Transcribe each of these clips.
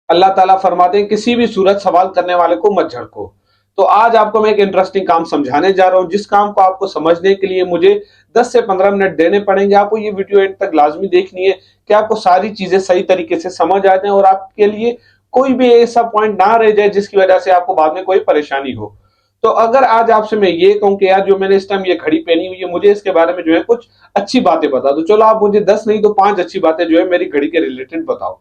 अल्लाह ताला फरमाते हैं किसी भी सूरत सवाल करने वाले को मत झड़को। तो आज आपको मैं एक इंटरेस्टिंग काम समझाने जा रहा हूं, जिस काम को आपको समझने के लिए मुझे 10 से 15 मिनट देने पड़ेंगे। आपको ये वीडियो एंड तक लाजमी देखनी है कि आपको सारी चीजें सही तरीके से समझ आ जाए और आपके लिए कोई भी ऐसा पॉइंट ना रह जाए जिसकी वजह से आपको बाद में कोई परेशानी हो। तो अगर आज आपसे मैं ये कहूं कि यार जो मैंने इस टाइम ये घड़ी पहनी हुई है, मुझे इसके बारे में जो है कुछ अच्छी बातें बता दो, चलो आप मुझे 10 नहीं तो 5 अच्छी बातें जो है मेरी घड़ी के रिलेटेड बताओ।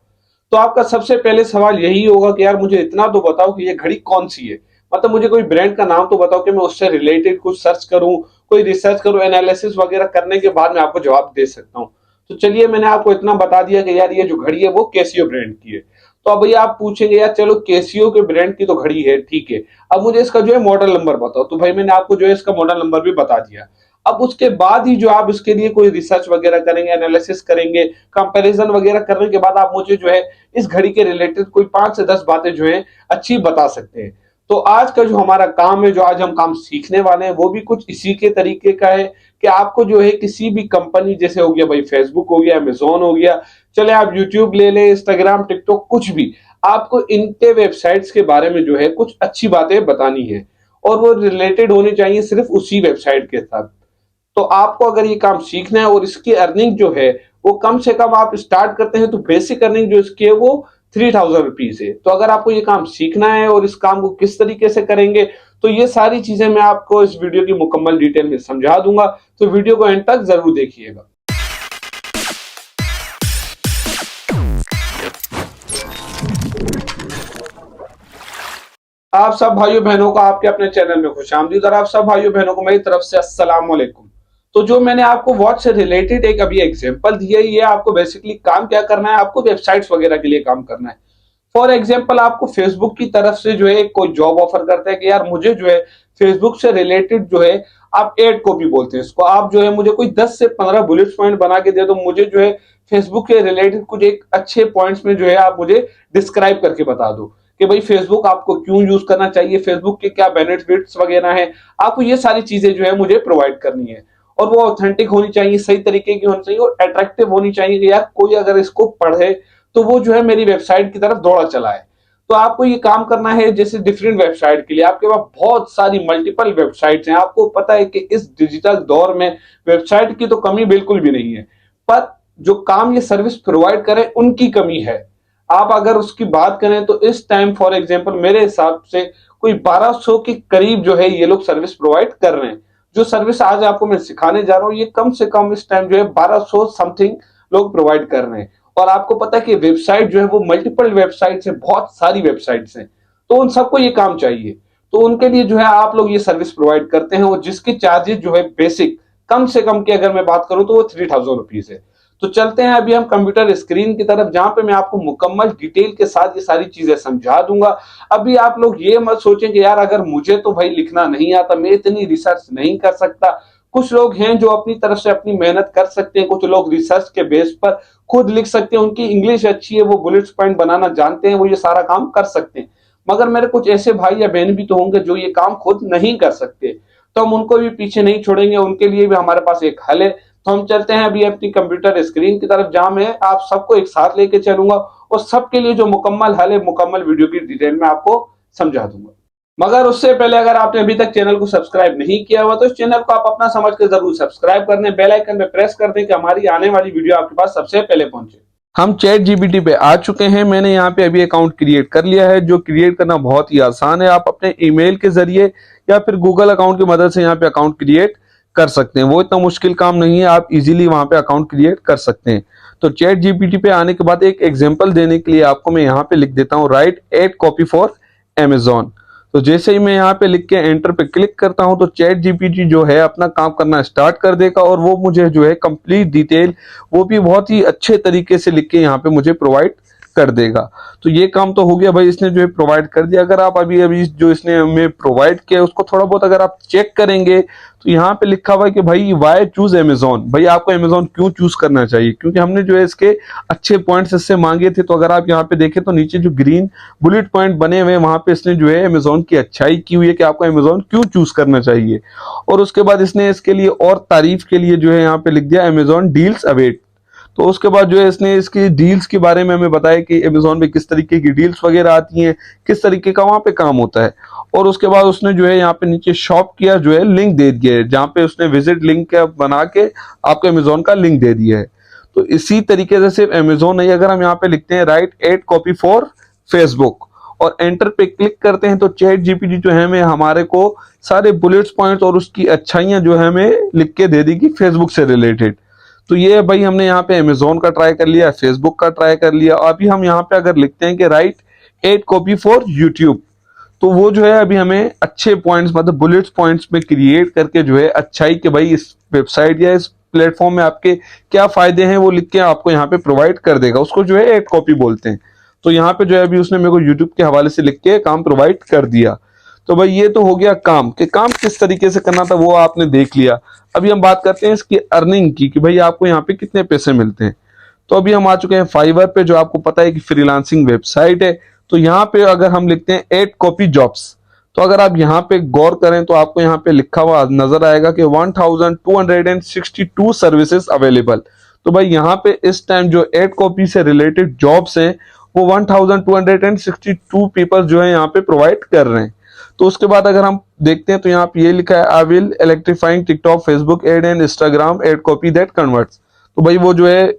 तो आपका सबसे पहले सवाल यही होगा कि यार मुझे इतना तो बताओ कि ये घड़ी कौन सी है। मतलब मुझे कोई ब्रांड का नाम तो बताओ कि मैं उससे रिलेटेड कुछ सर्च करूं, कोई रिसर्च करूं, एनालिसिस वगैरह करने के बाद मैं आपको जवाब दे सकता हूं। तो चलिए मैंने आपको इतना बता दिया कि यार ये जो घड़ी है वो कैसियो ब्रांड की है। तो अब भैया आप पूछेंगे यार चलो कैसियो के ब्रांड की तो घड़ी है, ठीक है, अब मुझे इसका जो है मॉडल नंबर बताओ। तो भाई मैंने आपको जो है इसका मॉडल नंबर भी बता दिया। अब उसके बाद ही जो आप इसके लिए कोई रिसर्च वगैरह करेंगे, एनालिसिस करेंगे, कंपैरिजन वगैरह करने के बाद आप मुझे जो है इस घड़ी के रिलेटेड कोई 5 से 10 बातें जो है अच्छी बता सकते हैं। तो आज का जो हमारा काम है, जो आज हम काम सीखने वाले हैं, वो भी कुछ इसी के तरीके का है कि आपको जो है किसी भी कंपनी, जैसे हो गया भाई फेसबुक हो गया, अमेजोन हो गया, चले आप यूट्यूब ले लें, इंस्टाग्राम, टिकटॉक, कुछ भी, आपको इनके वेबसाइट्स के बारे में जो है कुछ अच्छी बातें बतानी है और वो रिलेटेड होनी चाहिए सिर्फ उसी वेबसाइट के साथ। तो आपको अगर ये काम सीखना है और इसकी अर्निंग जो है वो कम से कम आप स्टार्ट करते हैं तो बेसिक अर्निंग जो इसकी है वो 3000 रुपीज है। तो अगर आपको ये काम सीखना है और इस काम को किस तरीके से करेंगे, तो ये सारी चीजें मैं आपको इस वीडियो की मुकम्मल डिटेल में समझा दूंगा। तो वीडियो को एंड तक जरूर देखिएगा। आप सब भाइयों बहनों को आपके अपने चैनल में खुशामदीद और आप सब भाइयों बहनों को मेरी तरफ से अस्सलाम वालेकुम। तो जो मैंने आपको वॉच से रिलेटेड एक अभी एग्जांपल दी है, ये आपको बेसिकली काम क्या करना है, आपको वेबसाइट्स वगैरह के लिए काम करना है। फॉर एग्जांपल आपको फेसबुक की तरफ से जो है कोई जॉब ऑफर करता है कि यार मुझे जो है फेसबुक से रिलेटेड जो है, आप एड कॉपी बोलते हैं इसको, आप जो है मुझे कोई 10 से 15 बुलेट पॉइंट बना के दे दो, मुझे जो है फेसबुक के रिलेटेड कुछ एक अच्छे पॉइंट्स में जो है आप मुझे डिस्क्राइब करके बता दो कि भाई फेसबुक आपको क्यों यूज करना चाहिए, फेसबुक के क्या बेनिफिट्स वगैरह हैं। आपको ये सारी चीजें जो है मुझे प्रोवाइड करनी है और वो ऑथेंटिक होनी चाहिए, सही तरीके की होनी चाहिए और अट्रैक्टिव होनी चाहिए कि यार कोई अगर इसको पढ़े तो वो जो है मेरी वेबसाइट की तरफ दौड़ा चला है। तो आपको ये काम करना है, जैसे डिफरेंट वेबसाइट के लिए आपके पास बहुत सारी मल्टीपल वेबसाइट्स हैं। आपको पता है कि इस डिजिटल दौर में वेबसाइट की तो कमी बिल्कुल भी नहीं है, पर जो काम ये सर्विस प्रोवाइड करें उनकी कमी है। आप अगर उसकी बात करें तो इस टाइम फॉर एग्जांपल मेरे हिसाब से कोई 1200 के करीब जो है ये लोग सर्विस प्रोवाइड कर रहे हैं। जो सर्विस आज आपको मैं सिखाने जा रहा हूं, ये कम से कम इस टाइम जो है 1200 समथिंग लोग प्रोवाइड कर रहे हैं। और आपको पता है कि वेबसाइट जो है वो मल्टीपल वेबसाइट्स है, बहुत सारी वेबसाइट्स हैं, तो उन सबको ये काम चाहिए। तो उनके लिए जो है आप लोग ये सर्विस प्रोवाइड करते हैं और जिसके चार्जेस जो है बेसिक कम से कम की अगर मैं बात करूं तो वो 3000 रुपीज है। तो चलते हैं अभी हम कंप्यूटर स्क्रीन की तरफ, जहां पे मैं आपको मुकम्मल डिटेल के साथ ये सारी चीजें समझा दूंगा। अभी आप लोग ये मत सोचें कि यार अगर मुझे तो भाई लिखना नहीं आता, मैं इतनी रिसर्च नहीं कर सकता। कुछ लोग हैं जो अपनी तरफ से अपनी मेहनत कर सकते हैं, कुछ लोग रिसर्च के बेस पर खुद लिख सकते हैं, उनकी इंग्लिश अच्छी है, वो बुलेट्स पॉइंट बनाना जानते हैं, वो ये सारा काम कर सकते हैं। मगर मेरे कुछ ऐसे भाई या बहन भी तो होंगे जो ये काम खुद नहीं कर सकते, तो हम उनको भी पीछे नहीं छोड़ेंगे, उनके लिए भी हमारे पास एक हल है। तो हम चलते हैं अभी अपनी कंप्यूटर स्क्रीन की तरफ, जहां मैं आप सबको एक साथ लेके चलूंगा और सबके लिए जो मुकम्मल हल है मुकम्मल वीडियो की डिटेल में आपको समझा दूंगा। मगर उससे पहले अगर आपने अभी तक चैनल को सब्सक्राइब नहीं किया हुआ तो इस चैनल को आप अपना समझ के जरूर सब्सक्राइब कर दें, बेल आइकन पे प्रेस कर दें कि हमारी आने वाली वीडियो आपके पास सबसे पहले पहुंचे। हम चैट जीपीटी पे आ चुके हैं। मैंने यहाँ पे अभी अकाउंट क्रिएट कर लिया है, जो क्रिएट करना बहुत ही आसान है। आप अपने ईमेल के जरिए या फिर गूगल अकाउंट की मदद से यहाँ पे अकाउंट क्रिएट कर सकते हैं। वो इतना मुश्किल काम नहीं है, आप इजीली वहां पे अकाउंट क्रिएट कर सकते हैं। तो चैट जीपीटी पे आने के बाद एक एग्जांपल देने के लिए आपको मैं यहाँ पे लिख देता हूँ, right ad copy for Amazon. तो जैसे ही मैं यहाँ पे लिख के एंटर पे क्लिक करता हूँ तो चैट जीपीटी जो है अपना काम करना स्टार्ट कर देगा और वो मुझे जो है कंप्लीट डिटेल, वो भी बहुत ही अच्छे तरीके से लिख के यहाँ पे मुझे प्रोवाइड कर देगा। तो ये काम तो हो गया भाई, इसने जो है प्रोवाइड कर दिया। अगर आप अभी अभी जो इसने हमें प्रोवाइड किया उसको थोड़ा बहुत अगर आप चेक करेंगे तो यहाँ पे लिखा हुआ है कि भाई वाई चूज अमेजोन, भाई आपको अमेजोन क्यों चूज करना चाहिए, क्योंकि हमने जो है इसके अच्छे पॉइंट्स इससे मांगे थे। तो अगर आप यहाँ पे देखें तो नीचे जो ग्रीन बुलेट पॉइंट बने हुए हैं वहां पे इसने जो है अमेजोन की अच्छाई की हुई है कि आपको अमेजोन क्यों चूज करना चाहिए। और उसके बाद इसने इसके लिए और तारीफ के लिए जो है यहाँ पे लिख दिया अमेजोन डील्स अवेट। तो उसके बाद जो है इसने इसकी डील्स के बारे में हमें बताया कि अमेजोन पे किस तरीके की डील्स वगैरह आती हैं, किस तरीके का वहां पे काम होता है। और उसके बाद उसने जो है यहाँ पे नीचे शॉप किया जो है लिंक दे दिया है, जहाँ पे उसने विजिट लिंक बना के आपको अमेजोन का लिंक दे दिया है। तो इसी तरीके से सिर्फ अमेजोन नहीं, अगर हम यहाँ पे लिखते हैं right ad copy for Facebook और एंटर पे क्लिक करते हैं तो चैट जीपीटी जो है हमें हमारे को सारे बुलेट्स पॉइंट्स और उसकी अच्छाइयां जो है हमें लिख के दे देगी फेसबुक से रिलेटेड। तो ये भाई हमने यहाँ पे अमेजोन का ट्राई कर लिया, फेसबुक का ट्राई कर लिया। अभी हम यहाँ पे अगर लिखते हैं कि right ad copy for YouTube, तो वो जो है अभी हमें अच्छे पॉइंट्स मतलब बुलेट्स पॉइंट्स में क्रिएट करके जो है अच्छाई के भाई इस वेबसाइट या इस प्लेटफॉर्म में आपके क्या फायदे हैं वो लिख के आपको यहाँ पे प्रोवाइड कर देगा। उसको जो है एड कॉपी बोलते हैं। तो यहाँ पे जो है अभी उसने मेरे को यूट्यूब के हवाले से लिख के काम प्रोवाइड कर दिया। तो भाई ये तो हो गया काम कि काम किस तरीके से करना था वो आपने देख लिया। अभी हम बात करते हैं इसकी अर्निंग की कि भाई आपको यहाँ पे कितने पैसे मिलते हैं। तो अभी हम आ चुके हैं फाइवर पे, जो आपको पता है कि फ्रीलांसिंग वेबसाइट है। तो यहाँ पे अगर हम लिखते हैं एड कॉपी जॉब्स, तो अगर आप यहाँ पे गौर करें तो आपको यहाँ पे लिखा हुआ नजर आएगा कि 1262 सर्विसेज अवेलेबल। तो भाई यहाँ पे इस टाइम जो एड कॉपी से रिलेटेड जॉब्स हैं वो 1262 पीपल जो है यहाँ पे प्रोवाइड कर रहे हैं। तो उसके बाद अगर हम देखते हैं तो यहाँ पे ये लिखा है I will electrifying TikTok Facebook ad and Instagram add copy that converts. तो भाई वो जो है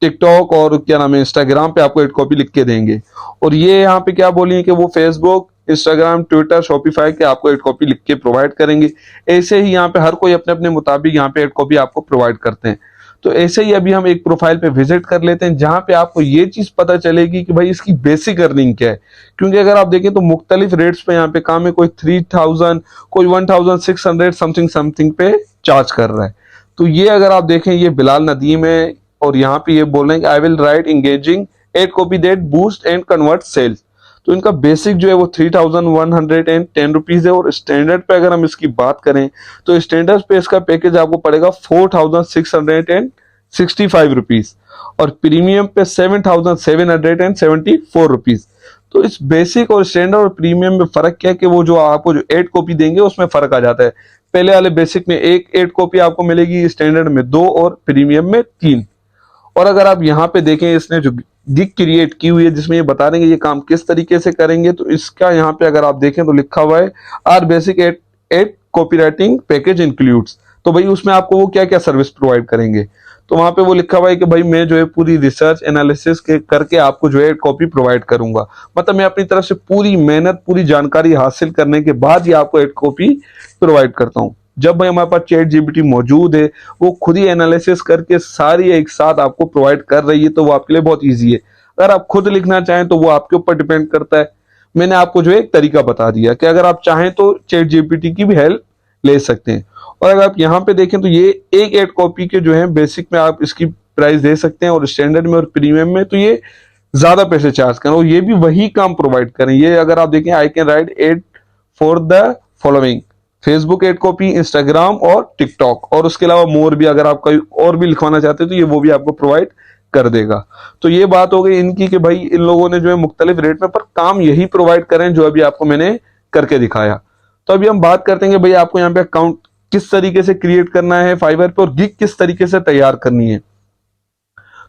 टिकटॉक और क्या नाम है इंस्टाग्राम पे आपको एड कॉपी लिख के देंगे। और ये यहाँ पे क्या बोलिए कि वो फेसबुक इंस्टाग्राम ट्विटर शॉपिफाई के आपको एड कॉपी लिख के प्रोवाइड करेंगे। ऐसे ही यहाँ पे हर कोई अपने अपने मुताबिक यहाँ पे एड कॉपी आपको प्रोवाइड करते हैं। तो ऐसे ही अभी हम एक प्रोफाइल पे विजिट कर लेते हैं जहां पे आपको ये चीज पता चलेगी कि भाई इसकी बेसिक अर्निंग क्या है। क्योंकि अगर आप देखें तो मुख्तलिफ रेट्स पे यहाँ पे काम है, कोई 3000 कोई 1600 समथिंग समथिंग पे चार्ज कर रहा है। तो ये अगर आप देखें ये बिलाल नदीम है और यहाँ पे ये बोल रहे हैं कि I will write engaging ad copy that boost and convert sales. तो इनका बेसिक जो है वो 3110 रुपीज है। और स्टैंडर्ड पे अगर हम इसकी बात करें तो स्टैंडर्ड पे इसका पैकेज आपको पड़ेगा 4665 रुपीज और प्रीमियम पे 7774 रुपीज। तो इस बेसिक और स्टैंडर्ड और प्रीमियम में फर्क क्या है कि वो जो आपको जो एड कॉपी देंगे उसमें फर्क आ जाता है। पहले वाले बेसिक में एक एड कॉपी आपको मिलेगी, स्टैंडर्ड में 2 और प्रीमियम में 3। और अगर आप यहाँ पे देखें इसने जो गिग क्रिएट की हुई है जिसमें ये बता देंगे ये काम किस तरीके से करेंगे, तो इसका यहाँ पे अगर आप देखें तो लिखा हुआ है our basic ad copywriting package includes. तो भाई उसमें आपको वो क्या क्या सर्विस प्रोवाइड करेंगे। तो वहां पे वो लिखा हुआ है कि भाई मैं जो है पूरी रिसर्च एनालिसिस के करके आपको जो है कॉपी प्रोवाइड करूंगा। मतलब मैं अपनी तरफ से पूरी मेहनत पूरी जानकारी हासिल करने के बाद ही आपको एड कॉपी प्रोवाइड करता हूँ। जब भाई हमारे पास चैट जीपीटी मौजूद है वो खुद ही एनालिसिस करके सारी एक साथ आपको प्रोवाइड कर रही है, तो वो आपके लिए बहुत ईजी है। अगर आप खुद लिखना चाहें तो वो आपके ऊपर डिपेंड करता है। मैंने आपको जो है एक तरीका बता दिया कि अगर आप चाहें तो चैट जीपीटी की भी हेल्प ले सकते हैं। और अगर आप यहाँ पे देखें तो ये एक एड कॉपी के जो है बेसिक में आप इसकी प्राइस दे सकते हैं और स्टैंडर्ड में और प्रीमियम में तो ये ज्यादा पैसे चार्ज करें और ये भी वही काम प्रोवाइड करें। ये अगर आप देखें I can write ad for the following Facebook ad copy, Instagram और टिकटॉक, और उसके अलावा मोर भी अगर आप कोई और भी लिखवाना चाहते हैं तो ये वो भी आपको प्रोवाइड कर देगा। तो ये बात हो गई इनकी कि भाई इन लोगों ने जो है मुख्तलिफ रेट में पर काम यही प्रोवाइड करें जो अभी आपको मैंने करके दिखाया। तो अभी हम बात करते हैं कि भाई आपको यहाँ पे अकाउंट किस तरीके से क्रिएट करना है फाइवर पे और गिग किस तरीके से तैयार करनी है।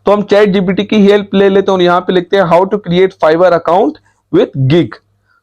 तो हम चैट जीपीटी की हेल्प ले लेते हैं और यहाँ पे लिखते हैं how to create Fiverr account with gig.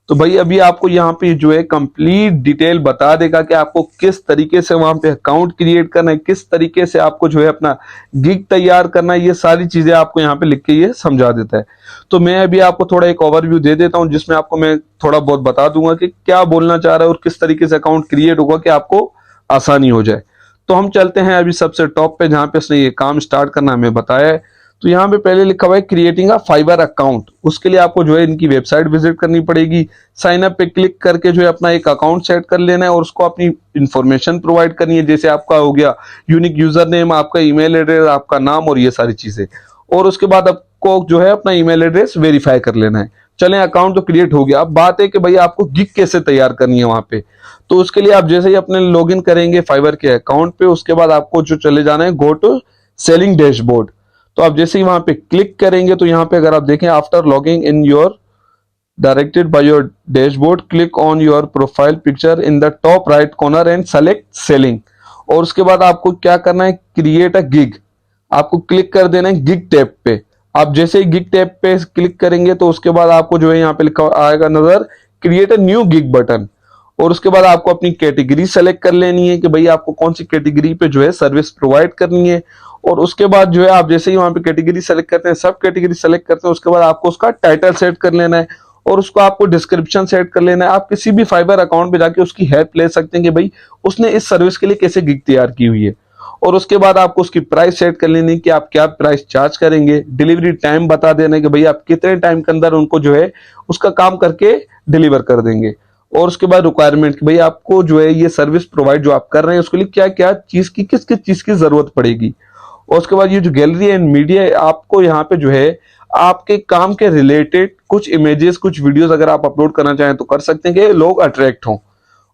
तो भाई अभी आपको यहाँ पे जो है कंप्लीट डिटेल बता देगा कि आपको किस तरीके से वहां पे अकाउंट क्रिएट करना है, किस तरीके से आपको जो है अपना गिग तैयार करना है। ये सारी चीजें आपको यहाँ पे लिख के ये समझा देता है। तो मैं अभी आपको थोड़ा एक ओवरव्यू दे देता हूँ जिसमें आपको मैं थोड़ा बहुत बता दूंगा कि क्या बोलना चाह रहा है और किस तरीके से अकाउंट क्रिएट होगा कि आपको आसानी हो जाए। तो हम चलते हैं अभी सबसे टॉप पे जहां पे इसने ये काम स्टार्ट करना हमें बताया है। तो यहाँ पे पहले लिखा हुआ है क्रिएटिंग अ फाइवर अकाउंट। उसके लिए आपको जो है इनकी वेबसाइट विजिट करनी पड़ेगी, साइन अप पे क्लिक करके जो है अपना एक अकाउंट सेट कर लेना है और उसको अपनी इंफॉर्मेशन प्रोवाइड करनी है। जैसे आपका हो गया यूनिक यूजर नेम, आपका ईमेल एड्रेस, आपका नाम और ये सारी चीजें। और उसके बाद आपको जो है अपना ईमेल एड्रेस वेरीफाई कर लेना है। चलें अकाउंट तो क्रिएट हो गया। अब बात है कि भाई आपको गिग कैसे तैयार करनी है वहां पे। तो उसके लिए आप जैसे ही अपने लॉगिन करेंगे फाइवर के अकाउंट पे, उसके बाद आपको जो चले जाना है गो टू सेलिंग डैशबोर्ड। तो आप जैसे ही वहां पे क्लिक करेंगे तो यहाँ पे अगर आप देखें after logging in your directed by your dashboard click on your profile picture in the top right corner and select selling. और उसके बाद आपको क्या करना है क्रिएट अ गिग। आपको क्लिक कर देना है गिग टैब पे। आप जैसे ही गिग टैब पे क्लिक करेंगे तो उसके बाद आपको जो है यहाँ पे लिखा आएगा नजर create a new gig button. और उसके बाद आपको अपनी कैटेगरी सेलेक्ट कर लेनी है कि भाई आपको कौन सी कैटेगरी पे जो है सर्विस प्रोवाइड करनी है। और उसके बाद जो है आप जैसे ही वहां पे कैटेगरी सेलेक्ट करते हैं, सब कैटेगरी सेलेक्ट करते हैं, उसके बाद आपको उसका टाइटल सेट कर लेना है और उसको आपको डिस्क्रिप्शन सेट कर लेना है। आप किसी भी फाइबर अकाउंट पे जाके उसकी हेल्प ले सकते हैं कि भाई उसने इस सर्विस के लिए कैसे गिग तैयार की हुई है। और उसके बाद आपको उसकी प्राइस सेट कर लेनी है कि आप क्या प्राइस चार्ज करेंगे। डिलीवरी टाइम बता देना है कि भाई आप कितने टाइम के अंदर उनको जो है उसका काम करके डिलीवर कर देंगे। और उसके बाद रिक्वायरमेंट कि भाई आपको जो है ये सर्विस प्रोवाइड जो आप कर रहे हैं उसके लिए क्या क्या चीज की किस किस चीज की जरूरत पड़ेगी। और उसके बाद ये जो गैलरी एंड मीडिया है, आपको यहाँ पे जो है आपके काम के रिलेटेड कुछ इमेजेस कुछ वीडियोस अगर आप अपलोड करना चाहें तो कर सकते हैं कि लोग अट्रैक्ट हों।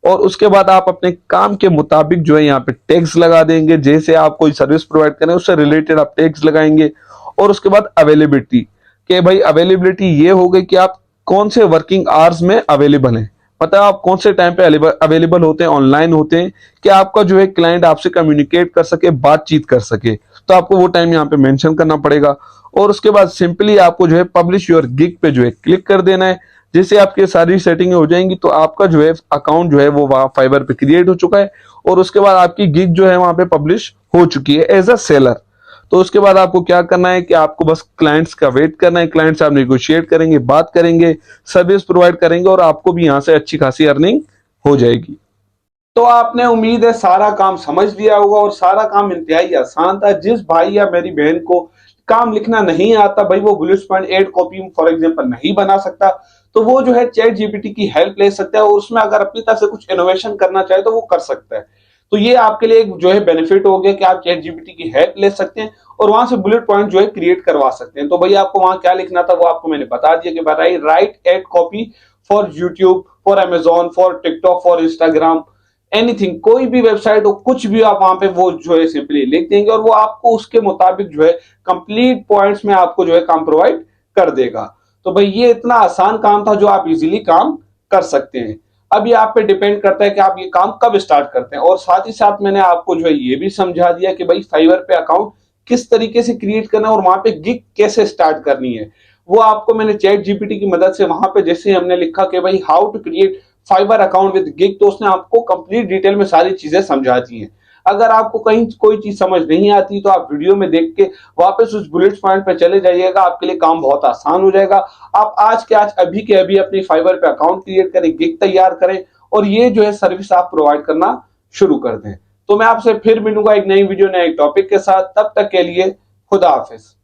और उसके बाद आप अपने काम के मुताबिक जो है यहाँ पे टैग्स लगा देंगे। जैसे आप कोई सर्विस प्रोवाइड करें उससे रिलेटेड आप टैग्स लगाएंगे। और उसके बाद अवेलेबिलिटी कि भाई अवेलेबिलिटी ये हो गई कि आप कौन से वर्किंग आवर्स में अवेलेबल हैं, मतलब आप कौन से टाइम पे अवेलेबल होते हैं, ऑनलाइन होते हैं कि आपका जो है क्लाइंट आपसे कम्युनिकेट कर सके, बातचीत कर सके। तो आपको वो टाइम यहाँ पे मेंशन करना पड़ेगा। और उसके बाद सिंपली आपको जो है पब्लिश योर गिग पे जो है क्लिक कर देना है। जैसे आपकी सारी सेटिंग हो जाएंगी तो आपका जो है अकाउंट जो है वो वहां फाइबर पे क्रिएट हो चुका है। और उसके बाद आपकी गिग जो है वहां पे पब्लिश हो चुकी है एज अ सेलर। तो उसके बाद आपको क्या करना है कि आपको बस क्लाइंट्स का वेट करना है। क्लाइंट्स आप नेगोशिएट करेंगे, बात करेंगे, सर्विस प्रोवाइड करेंगे और आपको भी यहाँ से अच्छी खासी अर्निंग हो जाएगी। तो आपने उम्मीद है सारा काम समझ लिया होगा और सारा काम इंतहाई आसान था। जिस भाई या मेरी बहन को काम लिखना नहीं आता, भाई वो bullet point ad copy for example नहीं बना सकता, तो वो जो है चैट जीपीटी की हेल्प ले सकता है और उसमें अगर अपनी तरफ से कुछ इनोवेशन करना चाहे तो वो कर सकता है। तो ये आपके लिए एक जो है बेनिफिट हो गया कि आप चैट जीपीटी की हेल्प ले सकते हैं और वहां से बुलेट पॉइंट जो है क्रिएट करवा सकते हैं। तो भाई आपको वहां क्या लिखना था वो आपको मैंने बता दिया कि भाई right ad copy for YouTube, for Amazon, for TikTok, for Instagram, anything, कोई भी वेबसाइट हो, कुछ भी आप वहां पे वो जो है सिंपली लिख देंगे और वो आपको उसके मुताबिक जो है कंप्लीट पॉइंट्स में आपको जो है काम प्रोवाइड कर देगा। तो भाई ये इतना आसान काम था जो आप इजीली काम कर सकते हैं। अब ये आप पे डिपेंड करता है कि आप ये काम कब स्टार्ट करते हैं। और साथ ही साथ मैंने आपको जो है ये भी समझा दिया कि भाई फाइवर पे अकाउंट किस तरीके से क्रिएट करना है और वहां पे गिग कैसे स्टार्ट करनी है। वो आपको मैंने चैट जीपीटी की मदद से वहां पे जैसे हमने लिखा कि भाई how to create Fiverr account with gig, तो उसने आपको कंप्लीट डिटेल में सारी चीजें समझा दी हैं। अगर आपको कहीं कोई चीज समझ नहीं आती तो आप वीडियो में देख के वापस उस बुलेट पॉइंट पे चले जाइएगा, आपके लिए काम बहुत आसान हो जाएगा। आप आज के आज अभी के अभी अपनी फाइबर पे अकाउंट क्रिएट करें, गिग तैयार करें और ये जो है सर्विस आप प्रोवाइड करना शुरू कर दें। तो मैं आपसे फिर मिलूंगा एक नई वीडियो नए टॉपिक के साथ, तब तक के लिए खुदा हाफिज।